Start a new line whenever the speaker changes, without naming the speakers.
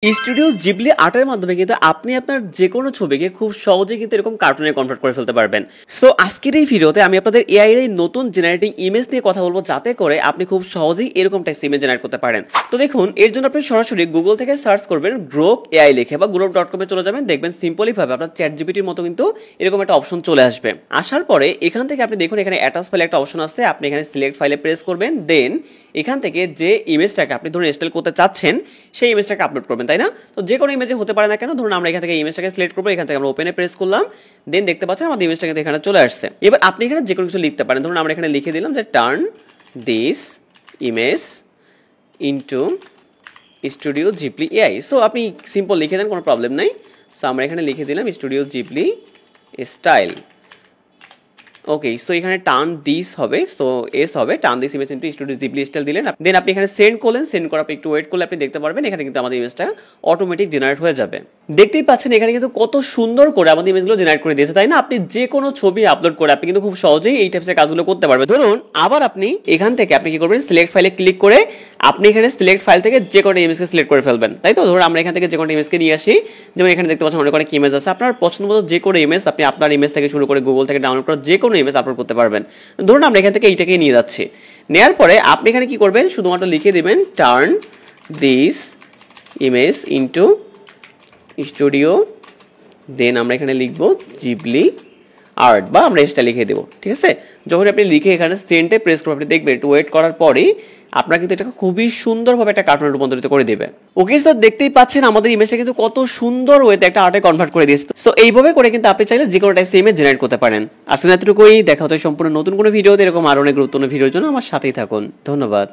Studio Ghibli আর্টের মাধ্যমে কিন্তু আপনি আপনার যে কোনো ছবিকে খুব সহজে কিন্তু এরকম কার্টুনে কনভার্ট করে ফেলতে পারবেন। সো আজকের এই ভিডিওতে আমি আপনাদের এআই এর নতুন জেনারেটিং ইমেজ নিয়ে কথা বলবো, যাতে করে আপনি খুব সহজেই এরকম টাইপস ইমেজ জেনারেট করতে পারেন। তো দেখুন, এর জন্য আপনি সরাসরি গুগল থেকে সার্চ করবেন গ্রোক এআই লিখে, বা গ্রোক.com এ চলে যাবেন। দেখবেন সিম্পলি ভাবে আপনার চ্যাট জিপিটির মতো কিন্তু এরকম একটা অপশন চলে আসবে। আসার পরে এখান থেকে আপনি দেখুন, এখানে অ্যাটাচ ফাইলে একটা অপশন আছে। আপনি এখানে সিলেক্ট ফাইলে প্রেস করবেন, দেন এখান থেকে যে ইমেজটাকে আপনি ধরুন ইনস্টল করতে চাচ্ছেন সেই ইমেজটাকে আপলোড করবেন, তাই না? তো যে কোনো ইমেজে হতে পারে না কেন, ধরুন আমরা এখান থেকে ইমেজটাকে সিলেক্ট করবো, এখান থেকে আমরা ওপেনে প্রেস করলাম, দেন দেখতে পাচ্ছেন আমাদের ইমেজটা কিন্তু এখানে চলে আসছে। এবার আপনি এখানে যে কোনো কিছু লিখতে পারেন। ধরুন আমরা এখানে লিখে দিলাম যে turn this image into studio Ghibli AI. So আপনি সিম্পল লিখে দেন, কোনো প্রবলেম নাই। সো আমরা এখানে লিখে দিলাম স্টুডিও জিবলি স্টাইল। ওকে, সো এখানে টার্ন দিস হবে, সো এস হবে, turn this image into studio Ghibli style দিলেন। দেন আপনি এখানে সেন্ড করলেন, সেন্ড করার পর একটু ওয়েট করলে আপনি দেখতে পারবেন এখানে কিন্তু আমাদের ইমেজটা অটোমেটিক জেনারেট হয়ে যাবে। দেখতেই পাচ্ছেন এখানে কিন্তু কত সুন্দর করে আমাদের ইমেজগুলো জেনারেট করে দিয়েছে, তাই না? আপনি যে কোনো ছবি আপলোড করে আপনি কিন্তু খুব সহজেই এই টাইপসের কাজগুলো করতে পারবেন। ধরুন আবার আপনি এখান থেকে আপনি কি করবেন, সিলেক্ট ফাইলে ক্লিক করে আপনি এখানে সিলেক্ট ফাইল থেকে যে কোনো ইমেজকে সিলেক্ট করে ফেলবেন, তাই তো? ধরুন আমরা এখান থেকে যে কোনো ইমেজকে নিয়ে আসি, যেমন এখানে দেখতে পাচ্ছেন অনেক অনেক ইমেজ আছে। আপনার পছন্দ মতো যে কোনো ইমেজ আপনি আপনার ইমেজ থেকে শুরু করে গুগল থেকে ডাউনলোড করা যে কোনো ইমেজ আপলোড করতে পারবেন। ধরুন আমরা এখান থেকে এইটাকে নিয়ে যাচ্ছি, নেওয়ার পরে আপনি এখানে কি করবেন, শুধুমাত্র লিখে দিবেন turn this image into studio, then আমরা এখানে লিখবো জিবলি আর্ট, বা আমরা এটা লিখে দেবো, ঠিক আছে? যখন আপনি লিখে এখানে সেন্টে প্রেস করবেন, আপনি দেখবেন একটু ওয়েট করার পরেই আপনার কিন্তু এটা খুবই সুন্দরভাবে একটা কার্টুনে রূপান্তরিত করে দেবে। ওকে স্যার, দেখতেই পাচ্ছেন আমাদের ইমেজটা কিন্তু কত সুন্দর ওয়েতে একটা আর্টে কনভার্ট করে দিয়েছে। সো এইভাবে করে কিন্তু আপনি চাইলে যে কোনো টাইপস ইমেজ জেনারেট করতে পারেন। আসলে এতটুকুই, দেখা হচ্ছে সম্পূর্ণ নতুন কোনো ভিডিওতে। এরকম আরো অনেক গুরুত্বপূর্ণ ভিডিওর জন্য আমার সাথেই থাকুন। ধন্যবাদ।